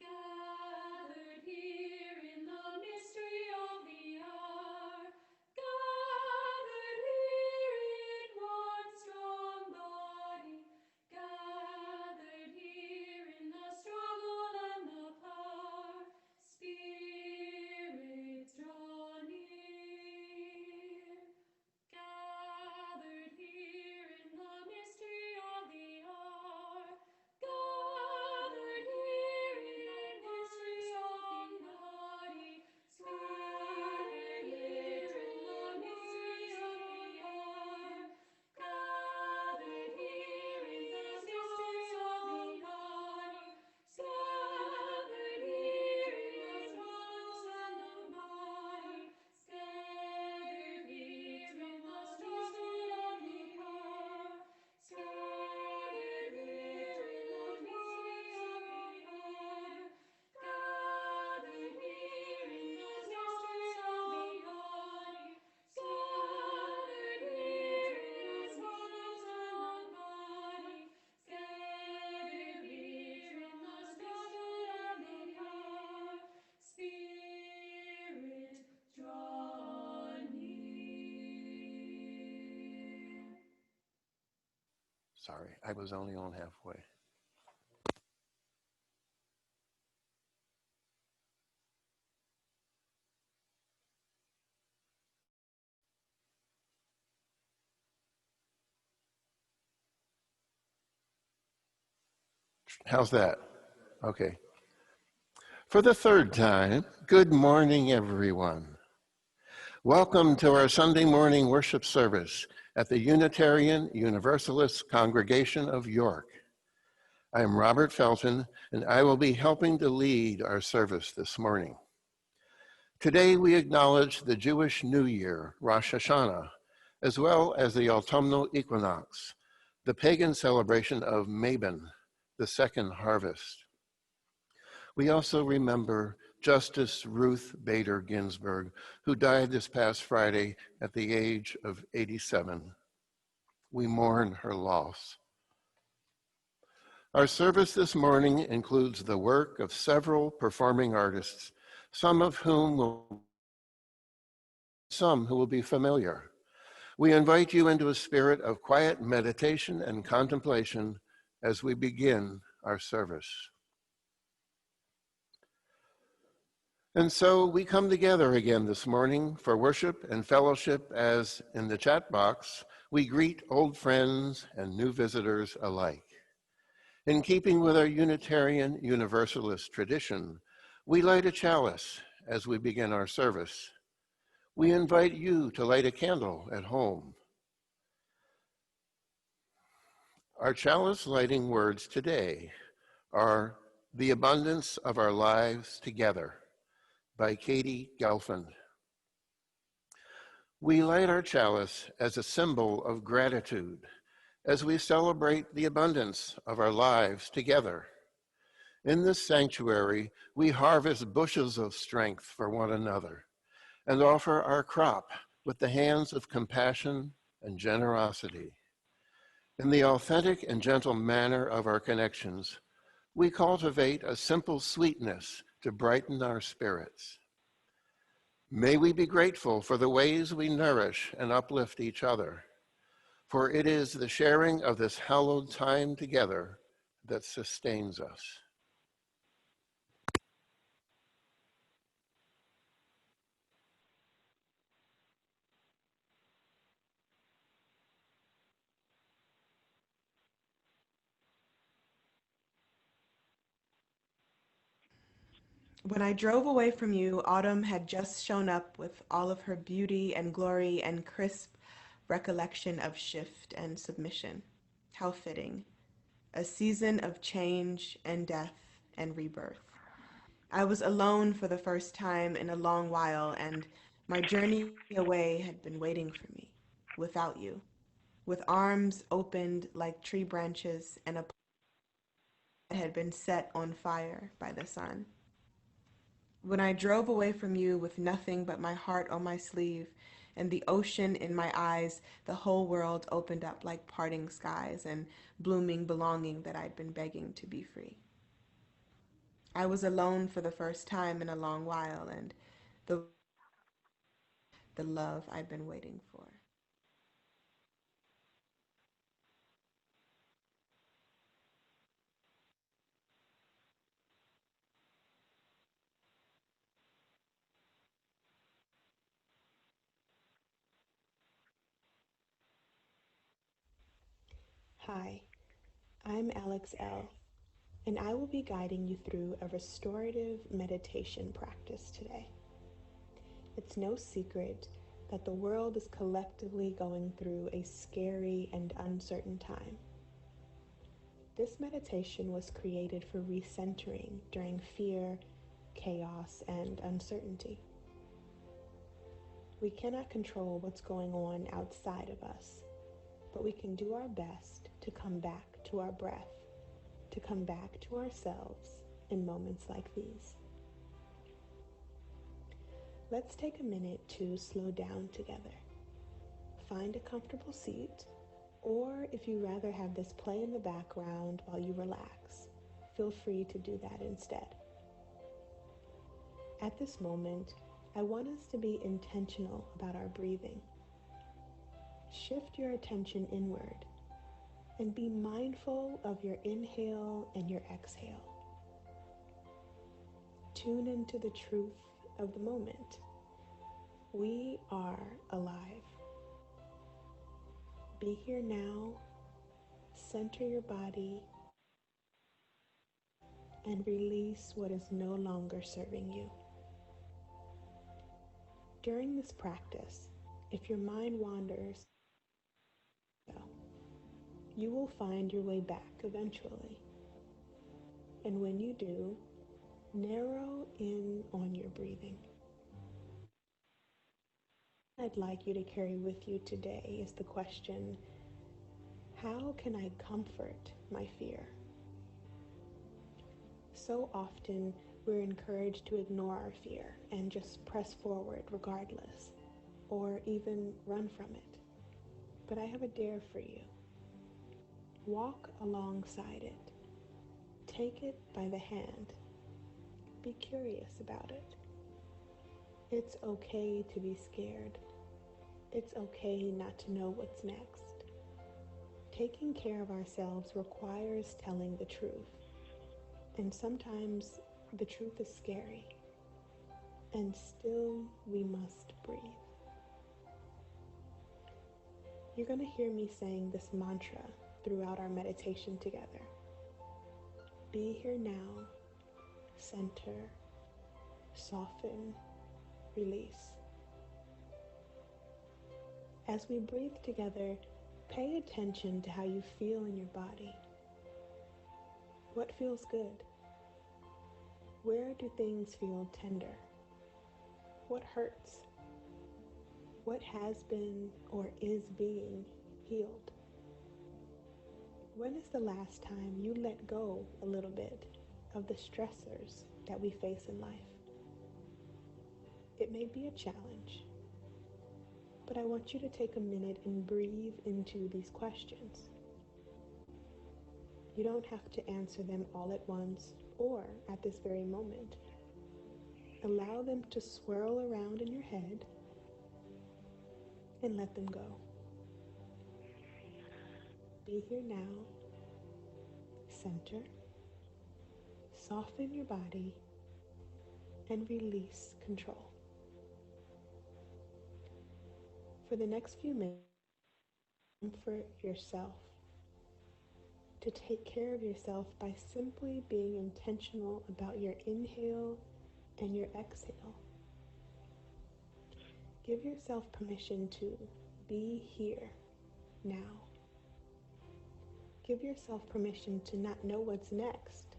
gathered here in the mystery of the hour, gathered here in one strong body, gathered here in the struggle and the power, spirits draw near. Gathered here in the mystery of the hour, gathered here in the mystery of the body, gathered here in the mystery of the hour, gathered here in the mystery of the body, gathered here in the struggles and the body, gathered here in the struggle and the power, gathered here in the mystery of the hour, gathered here in the mystery of the body, gathered here in the struggles and the body, gathered here in the struggle and the power, Spirit, draw near. Sorry, I was only on halfway. How's that? Okay. For the third time, good morning, everyone. Welcome to our Sunday morning worship service at the Unitarian Universalist Congregation of York. I am Robert Felton, and I will be helping to lead our service this morning. Today, we acknowledge the Jewish New Year, Rosh Hashanah, as well as the Autumnal Equinox, the pagan celebration of Mabon, the second harvest. We also remember Justice Ruth Bader Ginsburg, who died this past Friday at the age of 87. We mourn her loss. Our service this morning includes the work of several performing artists, some who will be familiar. We invite you into a spirit of quiet meditation and contemplation as we begin our service. And so we come together again this morning for worship and fellowship as, in the chat box, we greet old friends and new visitors alike. In keeping with our Unitarian Universalist tradition, we light a chalice as we begin our service. We invite you to light a candle at home. Our chalice lighting words today are "The Abundance of Our Lives Together" by Katie Gelfand. We light our chalice as a symbol of gratitude as we celebrate the abundance of our lives together. In this sanctuary, we harvest bushels of strength for one another and offer our crop with the hands of compassion and generosity. In the authentic and gentle manner of our connections, we cultivate a simple sweetness to brighten our spirits. May we be grateful for the ways we nourish and uplift each other, for it is the sharing of this hallowed time together that sustains us. When I drove away from you, autumn had just shown up with all of her beauty and glory and crisp recollection of shift and submission. How fitting. A season of change and death and rebirth. I was alone for the first time in a long while, and my journey away had been waiting for me, without you, with arms opened like tree branches and a planet that had been set on fire by the sun. When I drove away from you with nothing but my heart on my sleeve and the ocean in my eyes, the whole world opened up like parting skies and blooming belonging that I'd been begging to be free. I was alone for the first time in a long while, and the the love I'd been waiting for. Hi, I'm Alex L., and I will be guiding you through a restorative meditation practice today. It's no secret that the world is collectively going through a scary and uncertain time. This meditation was created for recentering during fear, chaos, and uncertainty. We cannot control what's going on outside of us, but we can do our best to come back to our breath, to come back to ourselves in moments like these. Let's take a minute to slow down together. Find a comfortable seat, or if you rather have this play in the background while you relax, feel free to do that instead. At this moment, I want us to be intentional about our breathing. Shift your attention inward and be mindful of your inhale and your exhale. Tune into the truth of the moment. We are alive. Be here now, center your body, and release what is no longer serving you. During this practice, if your mind wanders, you will find your way back eventually. And when you do, narrow in on your breathing. I'd like you to carry with you today is the question, how can I comfort my fear? So often we're encouraged to ignore our fear and just press forward regardless, or even run from it. But I have a dare for you. Walk alongside it. Take it by the hand. Be curious about it. It's okay to be scared. It's okay not to know what's next. Taking care of ourselves requires telling the truth. And sometimes the truth is scary. And still we must breathe. You're going to hear me saying this mantra throughout our meditation together. Be here now, center, soften, release. As we breathe together, pay attention to how you feel in your body. What feels good? Where do things feel tender? What hurts? What has been or is being healed? When is the last time you let go a little bit of the stressors that we face in life? It may be a challenge, but I want you to take a minute and breathe into these questions. You don't have to answer them all at once or at this very moment. Allow them to swirl around in your head and let them go. Be here now, center, soften your body, and release control. For the next few minutes, comfort yourself. To take care of yourself by simply being intentional about your inhale and your exhale. Give yourself permission to be here now. Give yourself permission to not know what's next.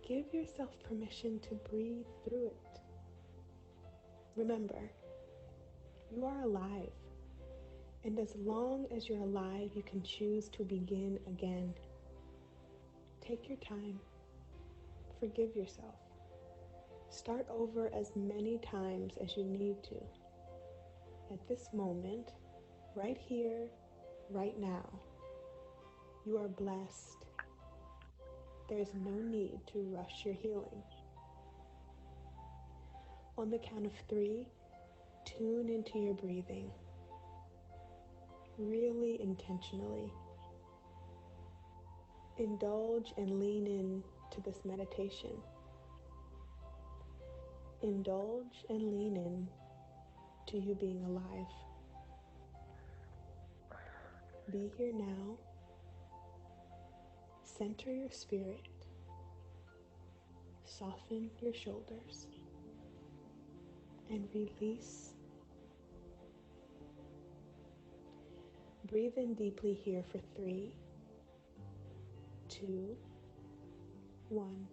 Give yourself permission to breathe through it. Remember, you are alive. And as long as you're alive, you can choose to begin again. Take your time. Forgive yourself. Start over as many times as you need to. At this moment, right here, right now, you are blessed. There's no need to rush your healing. On the count of 3, tune into your breathing, really intentionally. Indulge and lean in to this meditation. Indulge and lean in to you being alive. Be here now. Center your spirit. Soften your shoulders. And release. Breathe in deeply here for 3, 2, 1.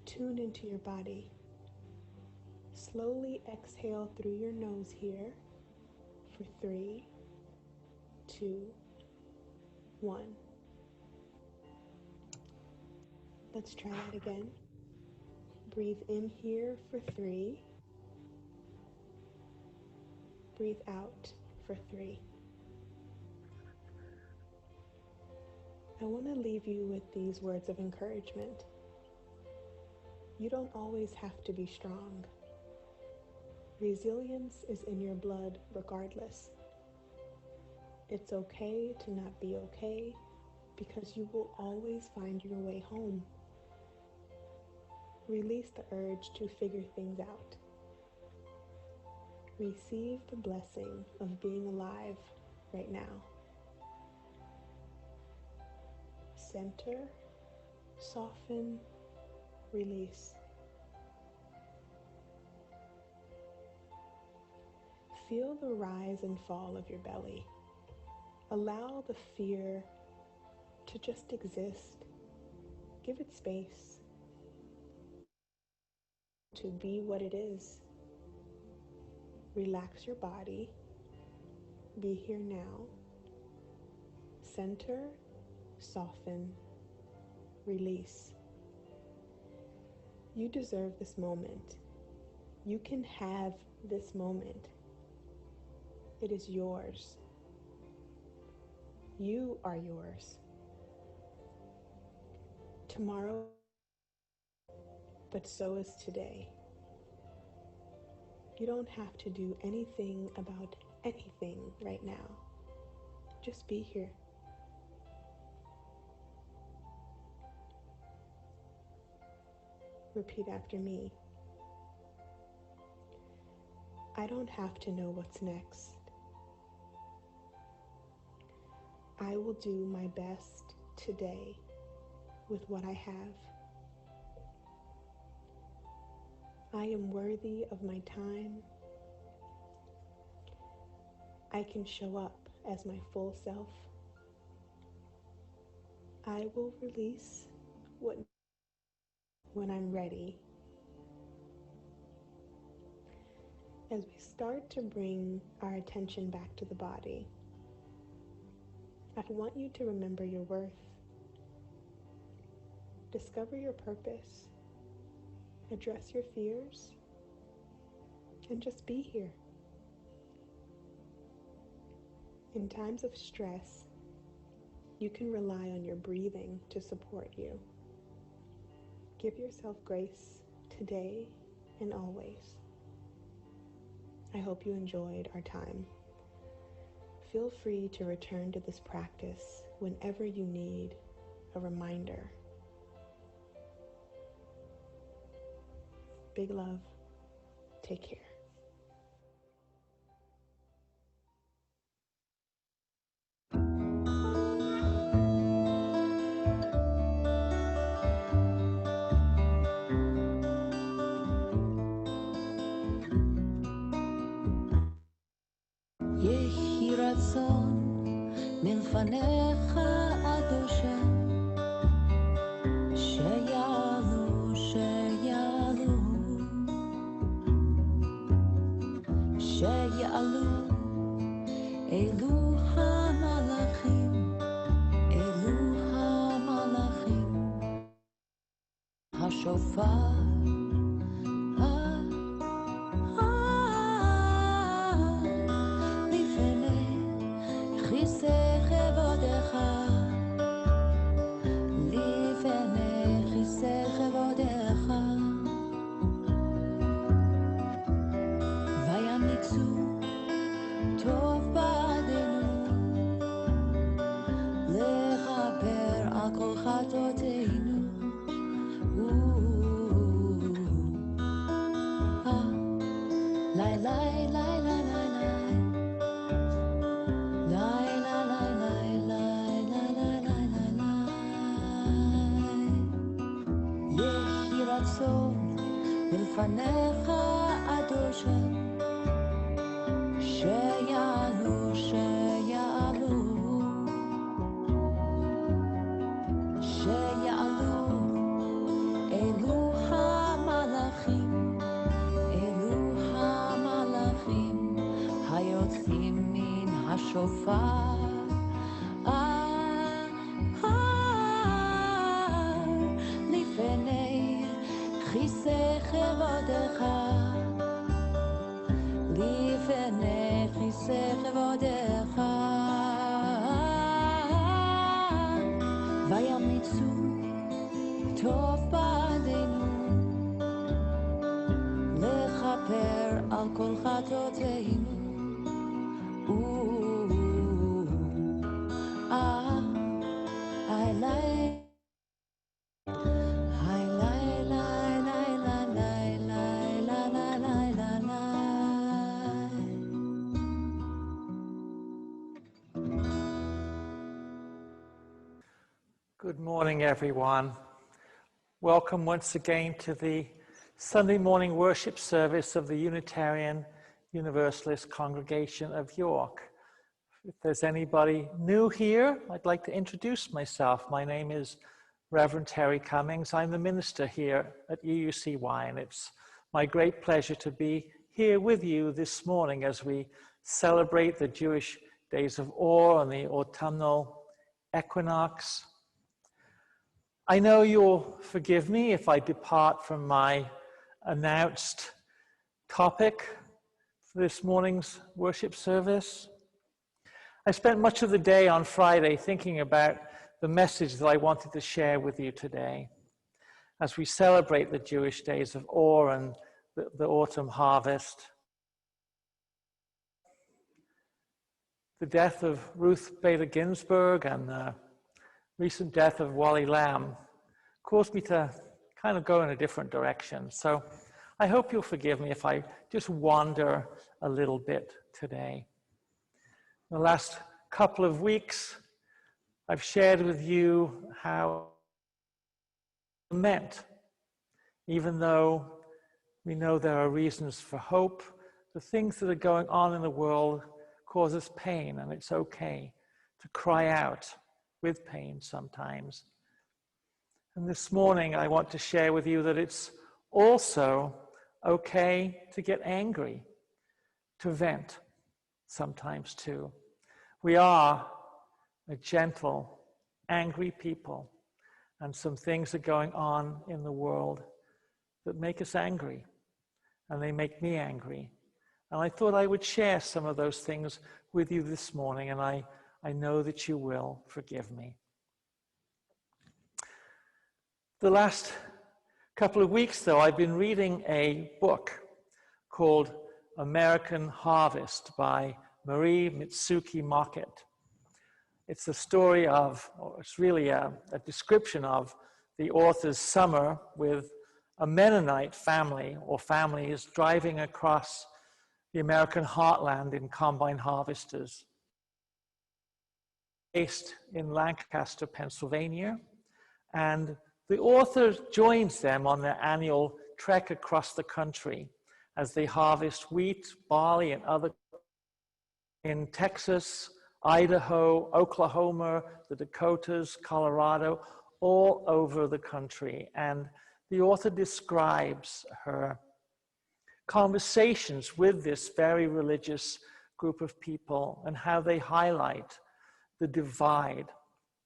Tune into your body. Slowly exhale through your nose here for 3, 2, 1. Let's try that again. Breathe in here for 3. Breathe out for 3. I want to leave you with these words of encouragement. You don't always have to be strong. Resilience is in your blood regardless. It's okay to not be okay because you will always find your way home. Release the urge to figure things out. Receive the blessing of being alive right now. Center, soften, release. Feel the rise and fall of your belly. Allow the fear to just exist. Give it space to be what it is. Relax your body. Be here now. Center, soften, release. You deserve this moment. You can have this moment. It is yours. You are yours. Tomorrow, but so is today. You don't have to do anything about anything right now. Just be here. Repeat after me. I don't have to know what's next. I will do my best today with what I have. I am worthy of my time. I can show up as my full self. I will release when I'm ready. As we start to bring our attention back to the body, I want you to remember your worth. Discover your purpose. Address your fears. And just be here. In times of stress, you can rely on your breathing to support you. Give yourself grace today and always. I hope you enjoyed our time. Feel free to return to this practice whenever you need a reminder. Big love. Take care. יהי רצון מלפניך אדושם שיעלו אלו המלאכים השופר לפני כיסא כבודך מלפניך אדושם שיעלו אלו המלאכים היוצאים מן השופר לפני כיסא כבודך לפני כיסא כבודך וימליצו טוב בעדנו לכפר על כל חטאותינו Good morning, everyone. Welcome once again to the Sunday morning worship service of the Unitarian Universalist Congregation of York. If there's anybody new here, I'd like to introduce myself. My name is Reverend Terry Cummings. I'm the minister here at UUCY, and it's my great pleasure to be here with you this morning as we celebrate the Jewish days of awe and the autumnal equinox. I know you'll forgive me if I depart from my announced topic for this morning's worship service. I spent much of the day on Friday thinking about the message that I wanted to share with you today as we celebrate the Jewish days of awe and the autumn harvest. The death of Ruth Bader Ginsburg and the recent death of Wally Lamb caused me to kind of go in a different direction. So I hope you'll forgive me if I just wander a little bit today. The last couple of weeks, I've shared with you how lament, even though we know there are reasons for hope, the things that are going on in the world cause us pain, and it's okay to cry out with pain sometimes. And this morning I want to share with you that it's also okay to get angry, to vent sometimes too. We are a gentle, angry people, and some things are going on in the world that make us angry, and they make me angry. And I thought I would share some of those things with you this morning, and I know that you will forgive me. The last couple of weeks, though, I've been reading a book called American Harvest by Marie Mitsuki Mockett. It's a story of, or it's really a description of the author's summer with a Mennonite family or families driving across the American heartland in combine harvesters. Based in Lancaster, Pennsylvania, and the author joins them on their annual trek across the country as they harvest wheat, barley, and other in Texas, Idaho, Oklahoma, the Dakotas, Colorado, all over the country. And the author describes her conversations with this very religious group of people and how they highlight the divide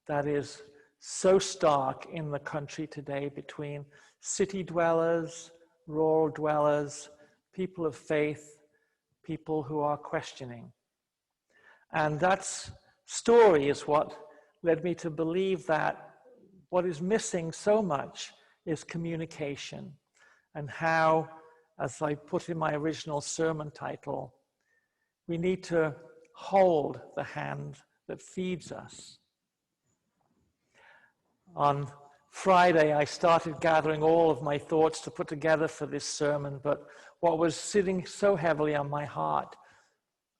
that is so stark in the country today between city dwellers, rural dwellers, people of faith, people who are questioning. And that story is what led me to believe that what is missing so much is communication, and how, as I put in my original sermon title, we need to hold the hand that feeds us. On Friday, I started gathering all of my thoughts to put together for this sermon, but what was sitting so heavily on my heart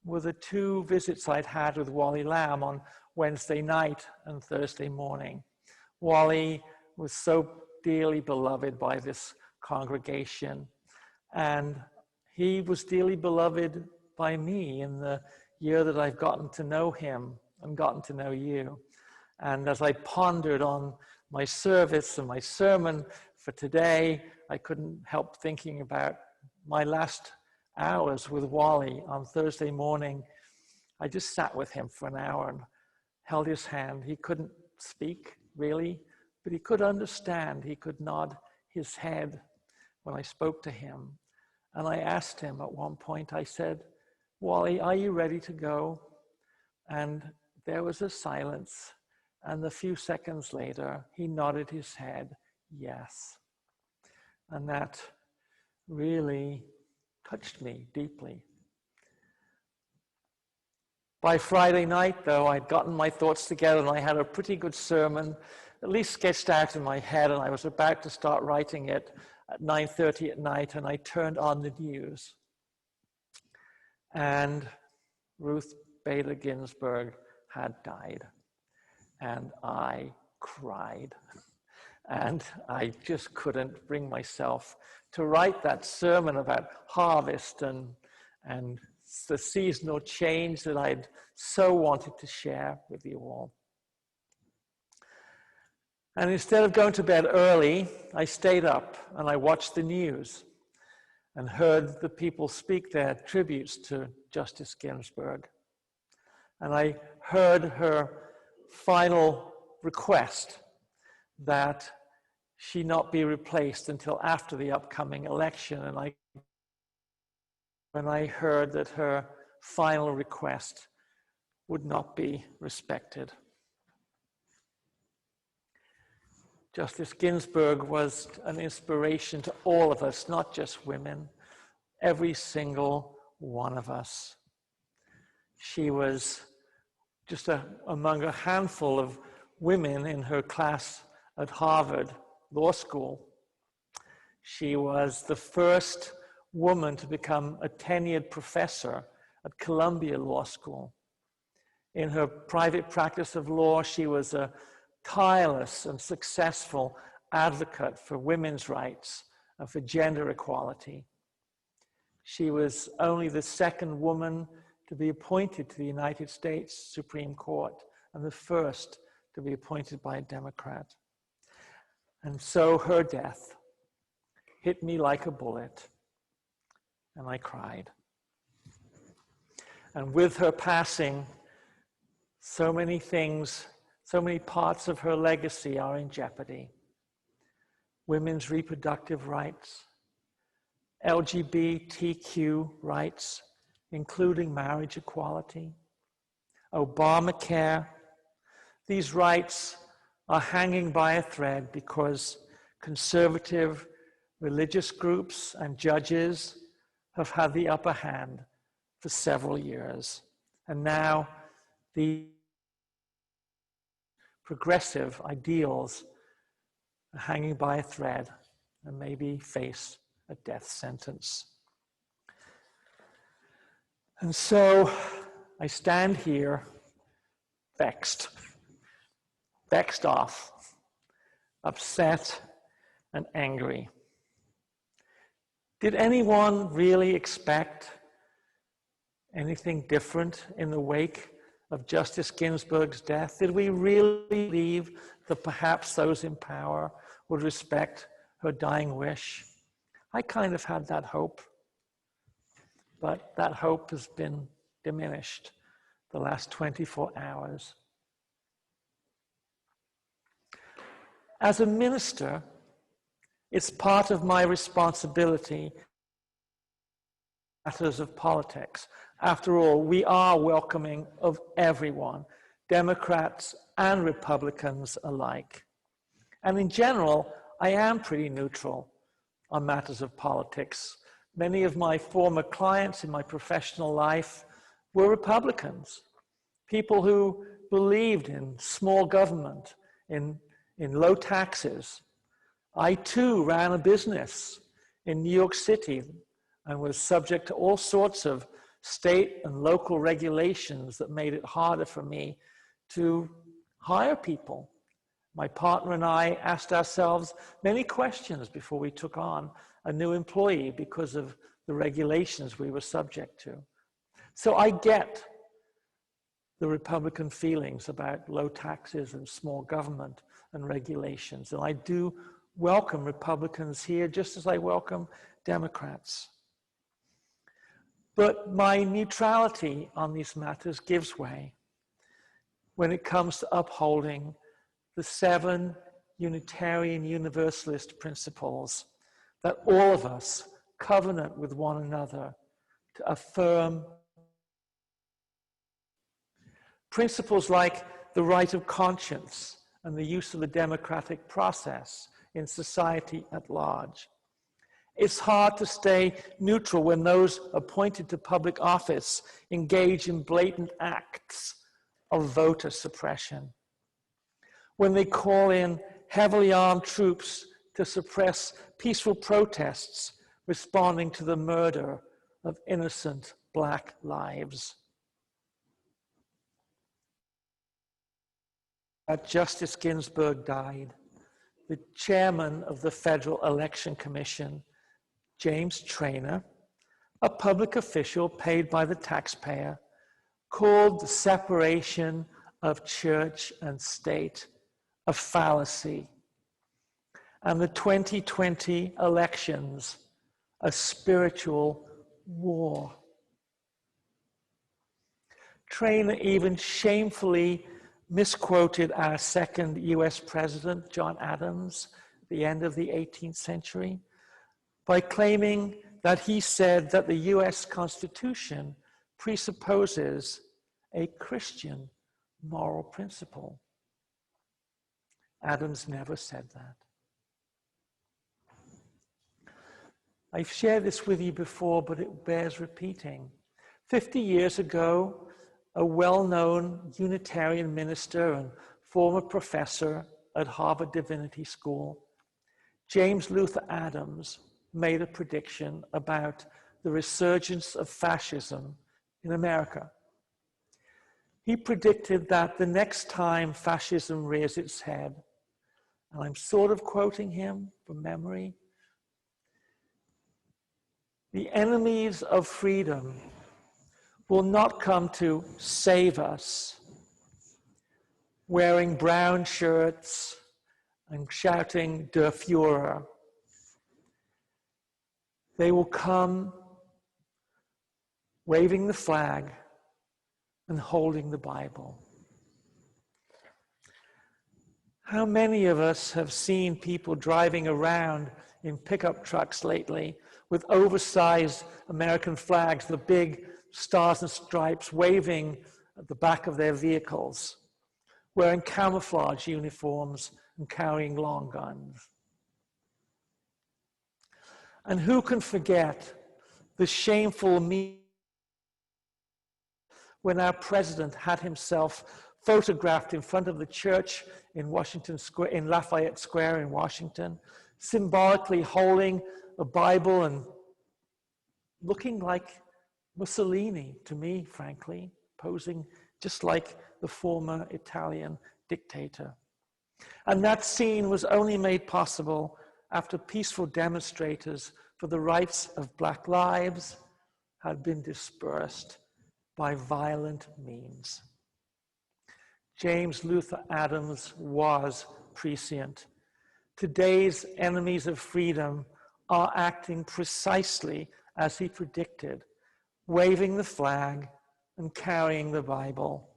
were the two visits I'd had with Wally Lamb on Wednesday night and Thursday morning. Wally was so dearly beloved by this congregation, And he was dearly beloved by me in the year that I've gotten to know him and gotten to know you. And as I pondered on my service and my sermon for today, I couldn't help thinking about my last hours with Wally on Thursday morning. I just sat with him for an hour and held his hand. He couldn't speak, really, but he could understand. He could nod his head when I spoke to him. And I asked him at one point, I said, Wally, are you ready to go? And there was a silence. And a few seconds later, he nodded his head, yes. And that really touched me deeply. By Friday night, though, I'd gotten my thoughts together and I had a pretty good sermon, at least sketched out in my head, and I was about to start writing it at 9:30 at night, and I turned on the news. And Ruth Bader Ginsburg had died. And I cried. And I just couldn't bring myself to write that sermon about harvest and the seasonal change that I'd so wanted to share with you all. And instead of going to bed early, I stayed up and I watched the news and heard the people speak their tributes to Justice Ginsburg. And I heard her final request that she not be replaced until after the upcoming election. And when I heard that her final request would not be respected. Justice Ginsburg was an inspiration to all of us, not just women, every single one of us. She was just among a handful of women in her class at Harvard Law School. She was the first woman to become a tenured professor at Columbia Law School. In her private practice of law, she was a tireless and successful advocate for women's rights and for gender equality. She was only the second woman to be appointed to the United States Supreme Court and the first to be appointed by a Democrat. And so her death hit me like a bullet, and I cried. And with her passing, so many things, so many parts of her legacy are in jeopardy. Women's reproductive rights, LGBTQ rights, including marriage equality, Obamacare. These rights are hanging by a thread because conservative religious groups and judges have had the upper hand for several years. And now the progressive ideals are hanging by a thread and maybe face a death sentence. And so I stand here vexed off, upset and angry. Did anyone really expect anything different in the wake of Justice Ginsburg's death? Did we really believe that perhaps those in power would respect her dying wish? I kind of had that hope, but that hope has been diminished the last 24 hours. As a minister, it's part of my responsibility matters of politics. After all, we are welcoming of everyone, Democrats and Republicans alike. And in general, I am pretty neutral on matters of politics. Many of my former clients in my professional life were Republicans, people who believed in small government, in low taxes. I too ran a business in New York City and was subject to all sorts of state and local regulations that made it harder for me to hire people. My partner and I asked ourselves many questions before we took on a new employee because of the regulations we were subject to. So I get the Republican feelings about low taxes and small government and regulations. And I do welcome Republicans here just as I welcome Democrats. But my neutrality on these matters gives way when it comes to upholding the 7 Unitarian Universalist principles that all of us covenant with one another to affirm. Principles like the right of conscience and the use of the democratic process in society at large. It's hard to stay neutral when those appointed to public office engage in blatant acts of voter suppression. When they call in heavily armed troops to suppress peaceful protests responding to the murder of innocent Black lives. Justice Ginsburg died, the chairman of the Federal Election Commission, James Traynor, a public official paid by the taxpayer, called the separation of church and state a fallacy, and the 2020 elections a spiritual war. Traynor even shamefully misquoted our second US president, John Adams, at the end of the 18th century, by claiming that he said that the US Constitution presupposes a Christian moral principle. Adams never said that. I've shared this with you before, but it bears repeating. 50 years ago, a well-known Unitarian minister and former professor at Harvard Divinity School, James Luther Adams, made a prediction about the resurgence of fascism in America. He predicted that the next time fascism rears its head, and I'm sort of quoting him from memory, the enemies of freedom will not come to save us, wearing brown shirts and shouting Der Führer. They will come waving the flag and holding the Bible. How many of us have seen people driving around in pickup trucks lately with oversized American flags, the big stars and stripes waving at the back of their vehicles, wearing camouflage uniforms and carrying long guns? And who can forget the shameful when our president had himself photographed in front of the church in Washington Square, in Lafayette Square in Washington, symbolically holding a Bible and looking like Mussolini to me, frankly, posing just like the former Italian dictator. And that scene was only made possible after peaceful demonstrators for the rights of Black lives had been dispersed by violent means. James Luther Adams was prescient. Today's enemies of freedom are acting precisely as he predicted, waving the flag and carrying the Bible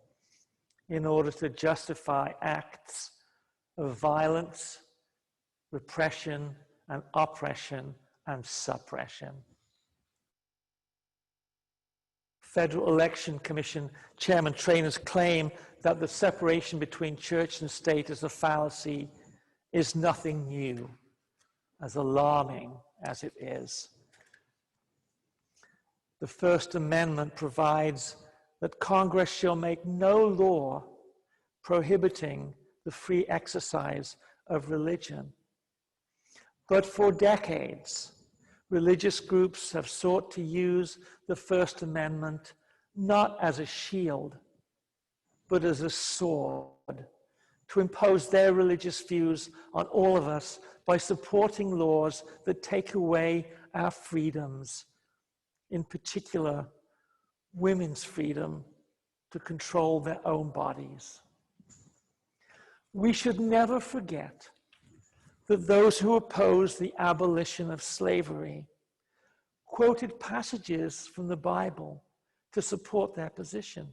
in order to justify acts of violence, repression, and oppression and suppression. Federal Election Commission Chairman Traynor's claim that the separation between church and state is a fallacy is nothing new, as alarming as it is. The First Amendment provides that Congress shall make no law prohibiting the free exercise of religion. But for decades, religious groups have sought to use the First Amendment not as a shield, but as a sword to impose their religious views on all of us by supporting laws that take away our freedoms, in particular, women's freedom to control their own bodies. We should never forget that those who opposed the abolition of slavery quoted passages from the Bible to support their position.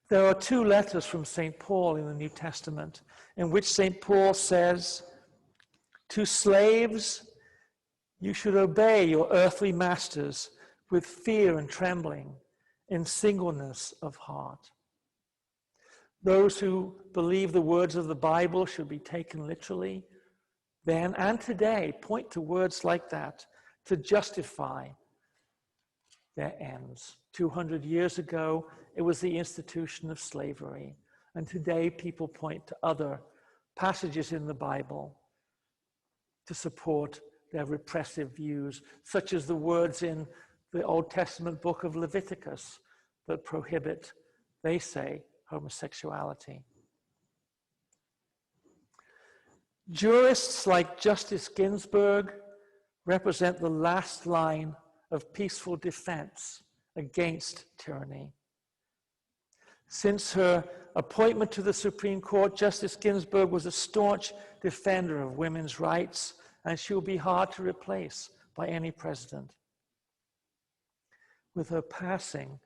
There are 2 letters from St. Paul in the New Testament in which St. Paul says, "To slaves, you should obey your earthly masters with fear and trembling, in singleness of heart." Those who believe the words of the Bible should be taken literally, then and today point to words like that to justify their ends. 200 years ago, it was the institution of slavery. And today, people point to other passages in the Bible to support their repressive views, such as the words in the Old Testament book of Leviticus that prohibit, they say, homosexuality. Jurists like Justice Ginsburg represent the last line of peaceful defense against tyranny. Since her appointment to the Supreme Court, Justice Ginsburg was a staunch defender of women's rights, and she will be hard to replace by any president. With her passing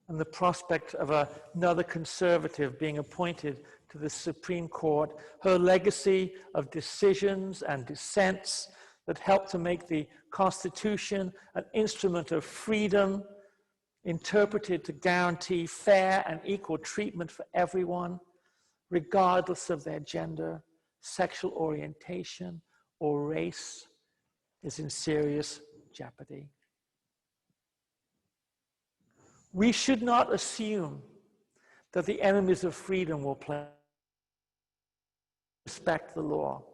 and the prospect of another conservative being appointed to the Supreme Court, her legacy of decisions and dissents that helped to make the Constitution an instrument of freedom, interpreted to guarantee fair and equal treatment for everyone, regardless of their gender, sexual orientation, or race, is in serious jeopardy. We should not assume that the enemies of freedom will respect the law.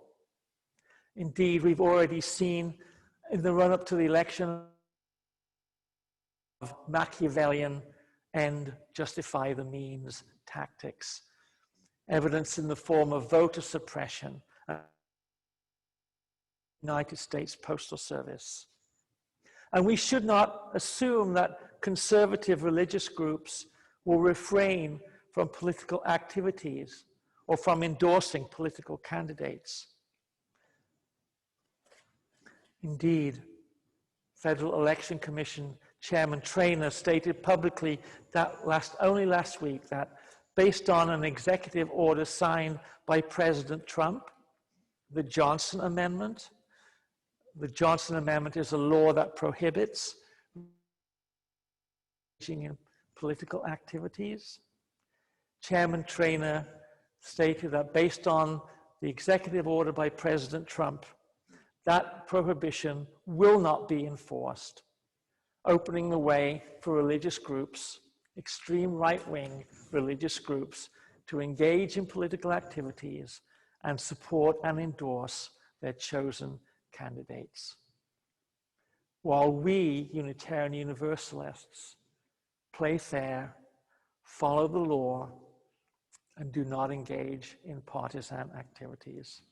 Indeed, we've already seen in the run-up to the election of Machiavellian end justify the means tactics, evidence in the form of voter suppression, United States Postal Service. And we should not assume that conservative religious groups will refrain from political activities or from endorsing political candidates. Indeed, Federal Election Commission Chairman Traynor stated publicly that only last week that based on an executive order signed by President Trump, the Johnson Amendment is a law that prohibits engaging in political activities. Chairman Traynor stated that based on the executive order by President Trump, that prohibition will not be enforced, opening the way for religious groups, extreme right-wing religious groups, to engage in political activities and support and endorse their chosen candidates. While we, Unitarian Universalists, play fair, follow the law, and do not engage in partisan activities.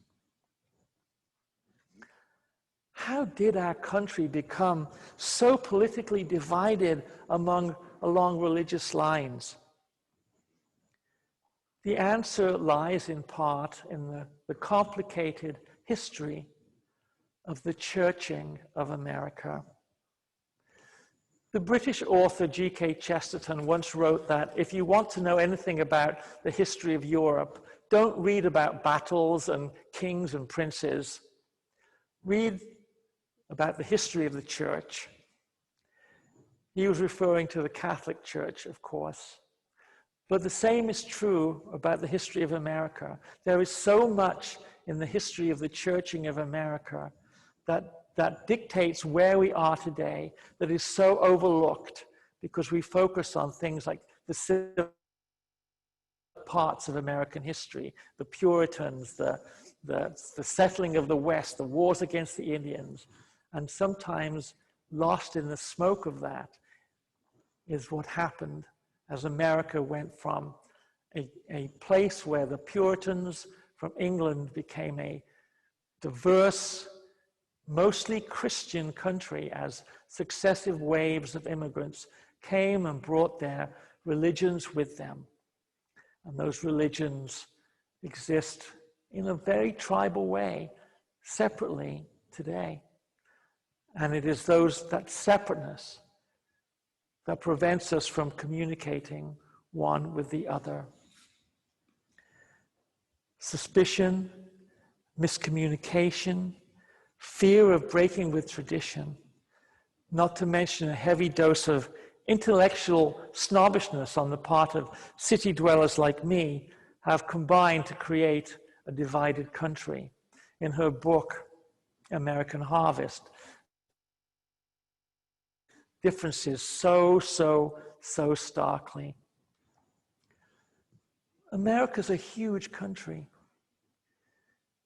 How did our country become so politically divided along religious lines? The answer lies in part in the complicated history of the churching of America. The British author G.K. Chesterton once wrote that if you want to know anything about the history of Europe, don't read about battles and kings and princes. Read about the history of the church. He was referring to the Catholic Church, of course. But the same is true about the history of America. There is so much in the history of the churching of America that dictates where we are today, that is so overlooked because we focus on things like the parts of American history, the Puritans, the settling of the West, the wars against the Indians, and sometimes lost in the smoke of that is what happened as America went from a place where the Puritans from England became a diverse, mostly Christian country as successive waves of immigrants came and brought their religions with them. And those religions exist in a very tribal way, separately today. And it is that separateness that prevents us from communicating one with the other. Suspicion, miscommunication, fear of breaking with tradition, not to mention a heavy dose of intellectual snobbishness on the part of city dwellers like me, have combined to create a divided country. In her book, American Harvest, differences so starkly. America's a huge country.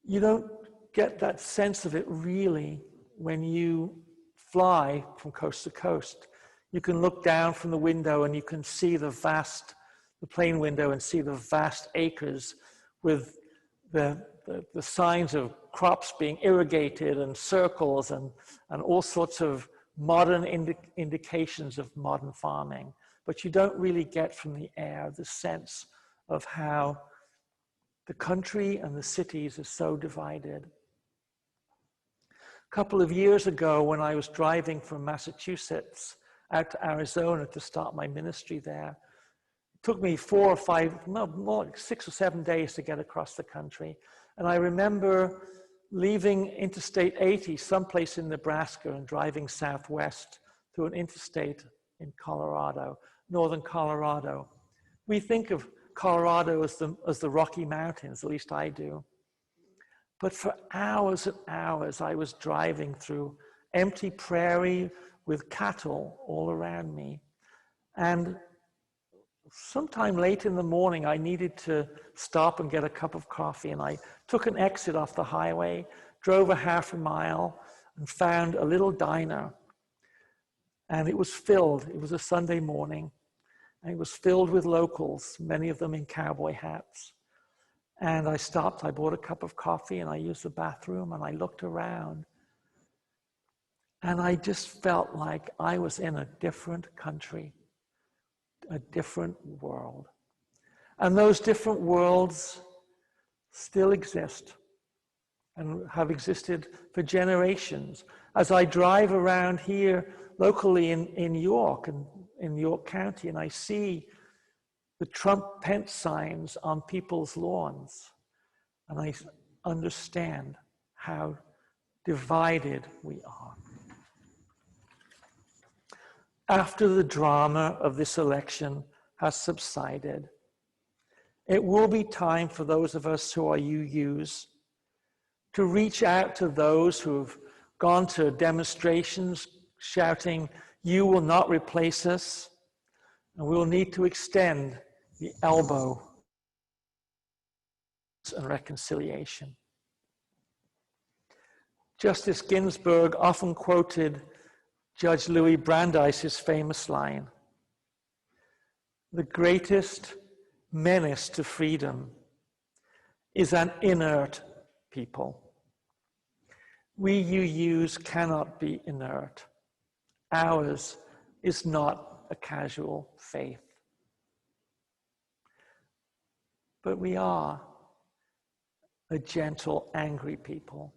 You don't get that sense of it really when you fly from coast to coast. You can look down from the window and you can see the plane window, and see the vast acres with the signs of crops being irrigated and circles and all sorts of modern indications of modern farming. But you don't really get from the air the sense of how the country and the cities are so divided. A couple of years ago, when I was driving from Massachusetts out to Arizona to start my ministry there, it took me 6 or 7 days to get across the country. And I remember leaving Interstate 80 someplace in Nebraska and driving southwest through an interstate in Colorado, northern Colorado. We think of Colorado as the Rocky Mountains, at least I do. But for hours and hours, I was driving through empty prairie with cattle all around me. And sometime late in the morning, I needed to stop and get a cup of coffee. And I took an exit off the highway, drove a half a mile, and found a little diner. And it was filled. It was a Sunday morning. And it was filled with locals, many of them in cowboy hats. And I stopped, I bought a cup of coffee, and I used the bathroom, and I looked around. And I just felt like I was in a different country, a different world. And those different worlds still exist and have existed for generations. As I drive around here locally in York, and in York County, and I see the Trump-Pence signs on people's lawns, and I understand how divided we are. After the drama of this election has subsided, it will be time for those of us who are UUs to reach out to those who have gone to demonstrations shouting, "You will not replace us," and we will need to extend the elbow and reconciliation. Justice Ginsburg often quoted Judge Louis Brandeis's famous line, "The greatest menace to freedom is an inert people." We UUs cannot be inert. Ours is not a casual faith. But we are a gentle, angry people.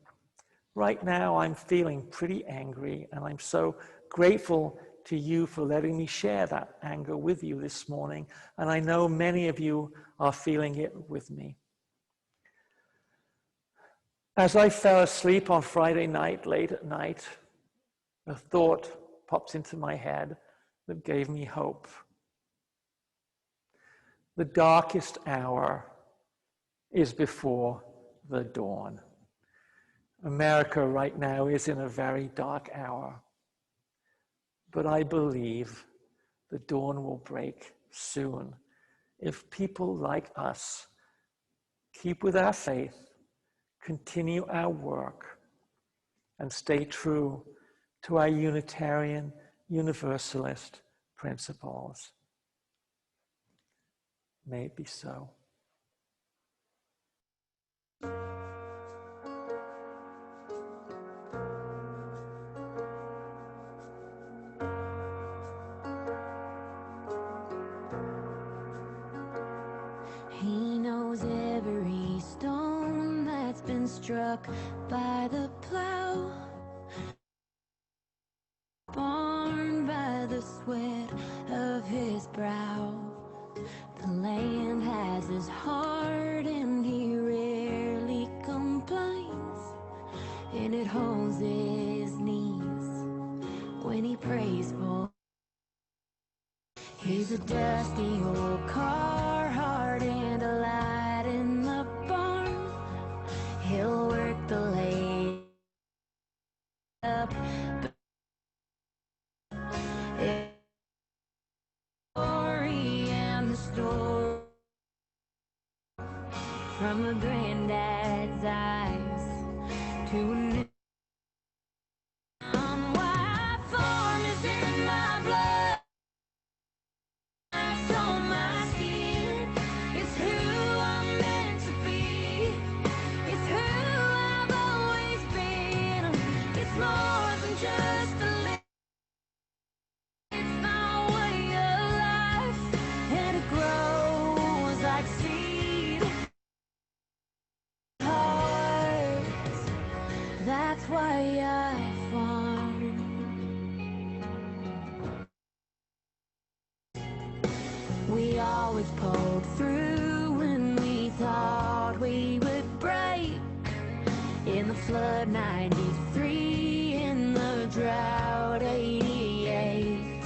Right now, I'm feeling pretty angry, and I'm so grateful to you for letting me share that anger with you this morning. And I know many of you are feeling it with me. As I fell asleep on Friday night, late at night, a thought popped into my head that gave me hope. The darkest hour is before the dawn. America right now is in a very dark hour, but I believe the dawn will break soon if people like us keep with our faith, continue our work, and stay true to our Unitarian Universalist principles. May it be so. He knows every stone that's been struck by the plow, born by the sweat of his brow. The land has his heart and he rarely complains, and it holds his knees when he prays for. He's a dusty old car, hard and a light in the barn. He'll work the lay up. Story and the story from a granddad's eyes to a new why farm is in my blood. It's on my skin. It's who I'm meant to be. It's who I've always been. It's more than just a live. It's my way of life, and it grows like seed. Hearts, that's why I farm. We always pulled through when we thought we would break. In the flood 93, in the drought 88.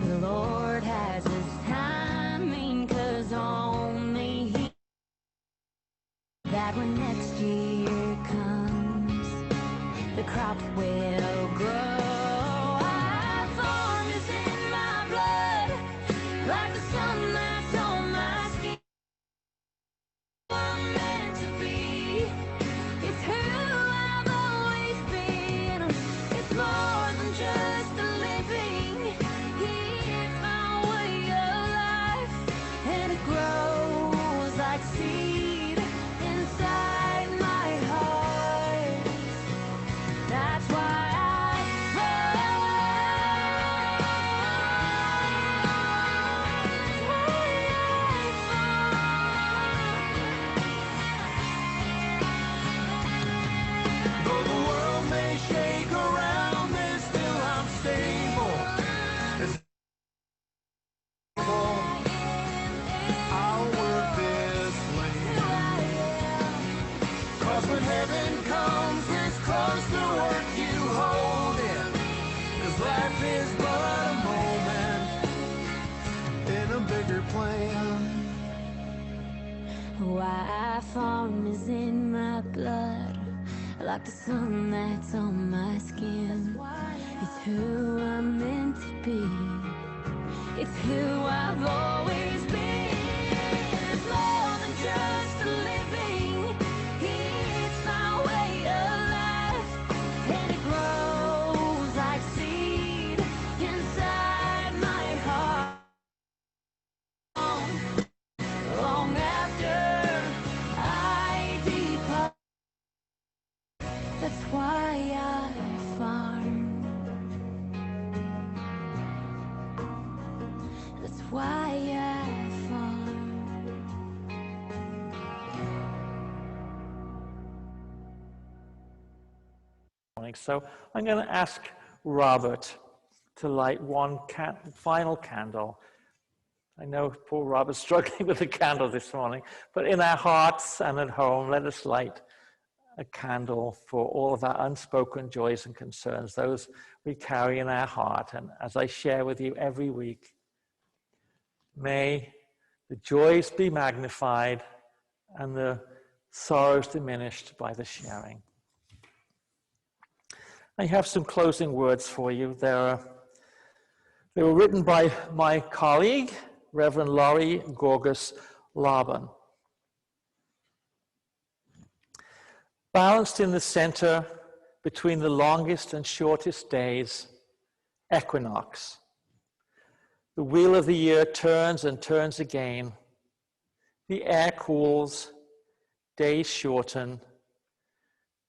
The Lord has his timing, 'cause only he. That when next year comes, the crops will grow. Our farm is in my blood, like the sun that's on my skin. I'm meant to be. It's who I've always been. It's more than just a living. It's my way of life, and it grows like seed inside my heart. That's why I Though the world may shake around me, still I'm stable. As I'll work this land. 'Cause when heaven comes this close to work, you hold it. 'Cause life is but a moment in a bigger plan. Why I farm is in my blood, like the sun that's on my skin. It's who I'm meant to be. It's who I've always been. It's more than just a living. It's my way of life, and it grows like seed inside my heart. Long after I depart, that's why I farm. That's why I farm. So I'm going to ask Robert to light one final candle. I know poor Robert's struggling with the candle this morning, but in our hearts and at home, let us light a candle for all of our unspoken joys and concerns, those we carry in our heart. And as I share with you every week, may the joys be magnified and the sorrows diminished by the sharing. I have some closing words for you. They were written by my colleague, Reverend Laurie Gorgas Laban. Balanced in the center between the longest and shortest days, equinox. The wheel of the year turns and turns again, The air cools, days shorten,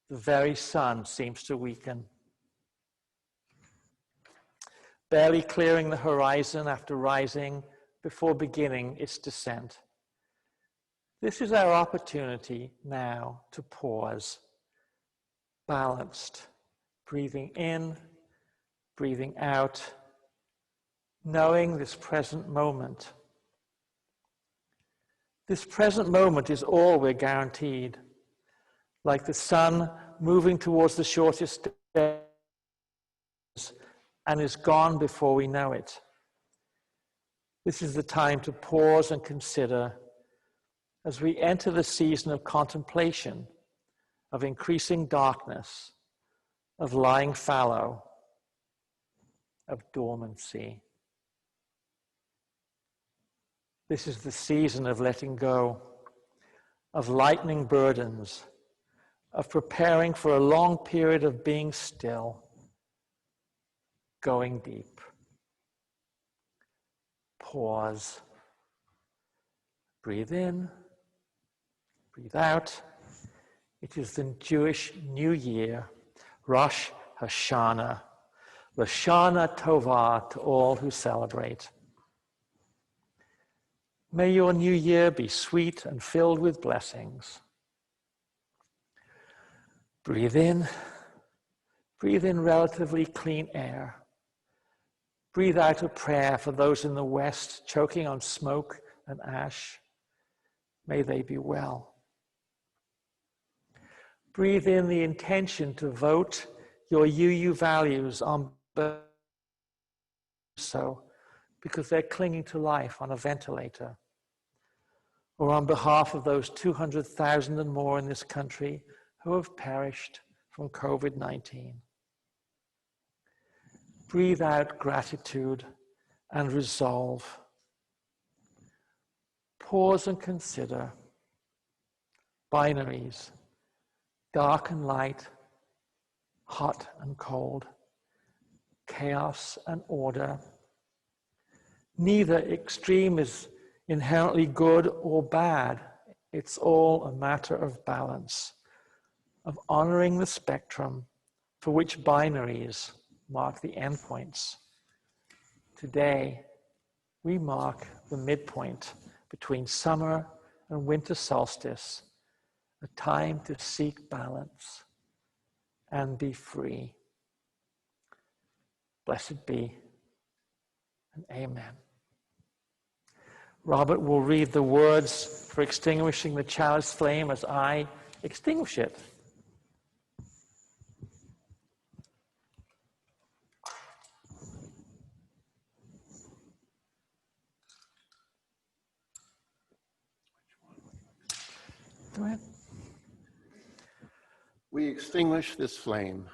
the very sun seems to weaken. Barely clearing the horizon after rising before beginning its descent. This is our opportunity now to pause, balanced, breathing in, breathing out, knowing this present moment. This present moment is all we're guaranteed, like the sun moving towards the shortest days and is gone before we know it. This is the time to pause and consider as we enter the season of contemplation, of increasing darkness, of lying fallow, of dormancy. This is the season of letting go, of lightening burdens, of preparing for a long period of being still, going deep. Pause. Breathe in, breathe out. It is the Jewish New Year, Rosh Hashanah. Lashana Tovah to all who celebrate. May your new year be sweet and filled with blessings. Breathe in relatively clean air. Breathe out a prayer for those in the West choking on smoke and ash. May they be well. Breathe in the intention to vote your UU values on so because they're clinging to life on a ventilator, or on behalf of those 200,000 and more in this country who have perished from COVID-19. Breathe out gratitude and resolve. Pause and consider binaries, dark and light, hot and cold, chaos and order. Neither extreme is inherently good or bad. It's all a matter of balance, of honoring the spectrum for which binaries mark the endpoints. Today, we mark the midpoint between summer and winter solstice, a time to seek balance and be free. Blessed be, and amen. Robert will read the words for extinguishing the chalice flame as I extinguish it. Go ahead. We extinguish this flame,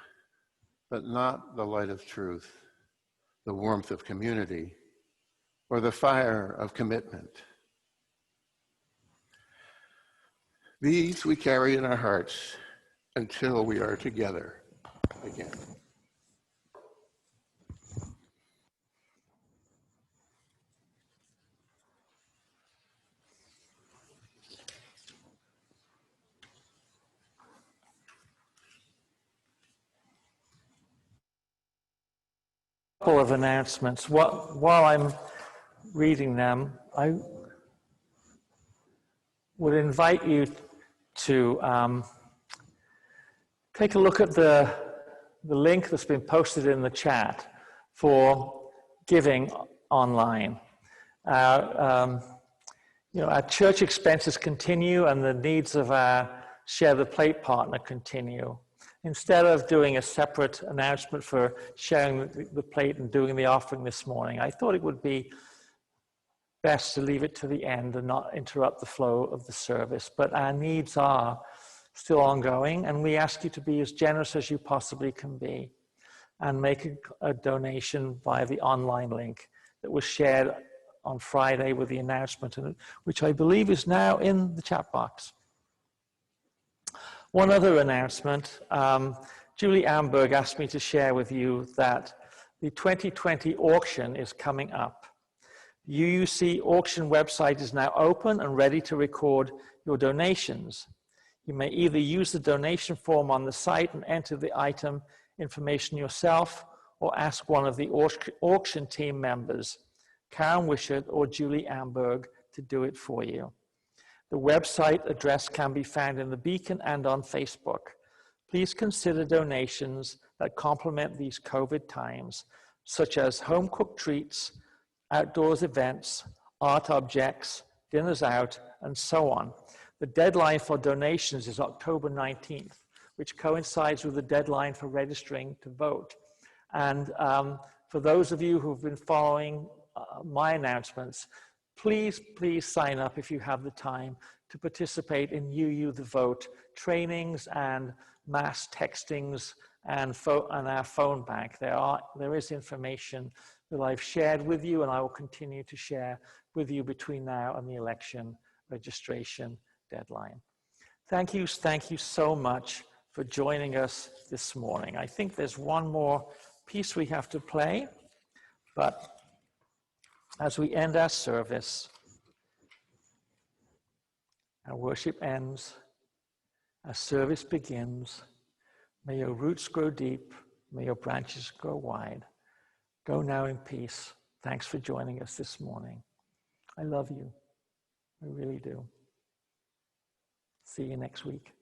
but not the light of truth, the warmth of community, or the fire of commitment. These we carry in our hearts until we are together again. Couple of announcements. While I'm reading them, I would invite you to take a look at the link that's been posted in the chat for giving online. Our church expenses continue and the needs of our Share the Plate partner continue. Instead of doing a separate announcement for sharing the plate and doing the offering this morning, I thought it would be best to leave it to the end and not interrupt the flow of the service. But our needs are still ongoing, and we ask you to be as generous as you possibly can be and make a donation via the online link that was shared on Friday with the announcement, which I believe is now in the chat box. One other announcement, Julie Amberg asked me to share with you that the 2020 auction is coming up. The UUC auction website is now open and ready to record your donations. You may either use the donation form on the site and enter the item information yourself, or ask one of the auction team members, Karen Wishart or Julie Amberg, to do it for you. The website address can be found in the beacon and on Facebook. Please consider donations that complement these COVID times, such as home-cooked treats, outdoors events, art objects, dinners out, and so on. The deadline for donations is October 19th, which coincides with the deadline for registering to vote. And for those of you who've been following my announcements, please sign up if you have the time to participate in UU the Vote trainings and mass textings and our phone bank. There is information that I've shared with you, and I will continue to share with you between now and the election registration deadline. Thank you so much for joining us this morning. I think there's one more piece we have to play, but as we end our service, our worship ends, our service begins. May your roots grow deep, may your branches grow wide. Go now in peace. Thanks for joining us this morning. I love you. I really do. See you next week.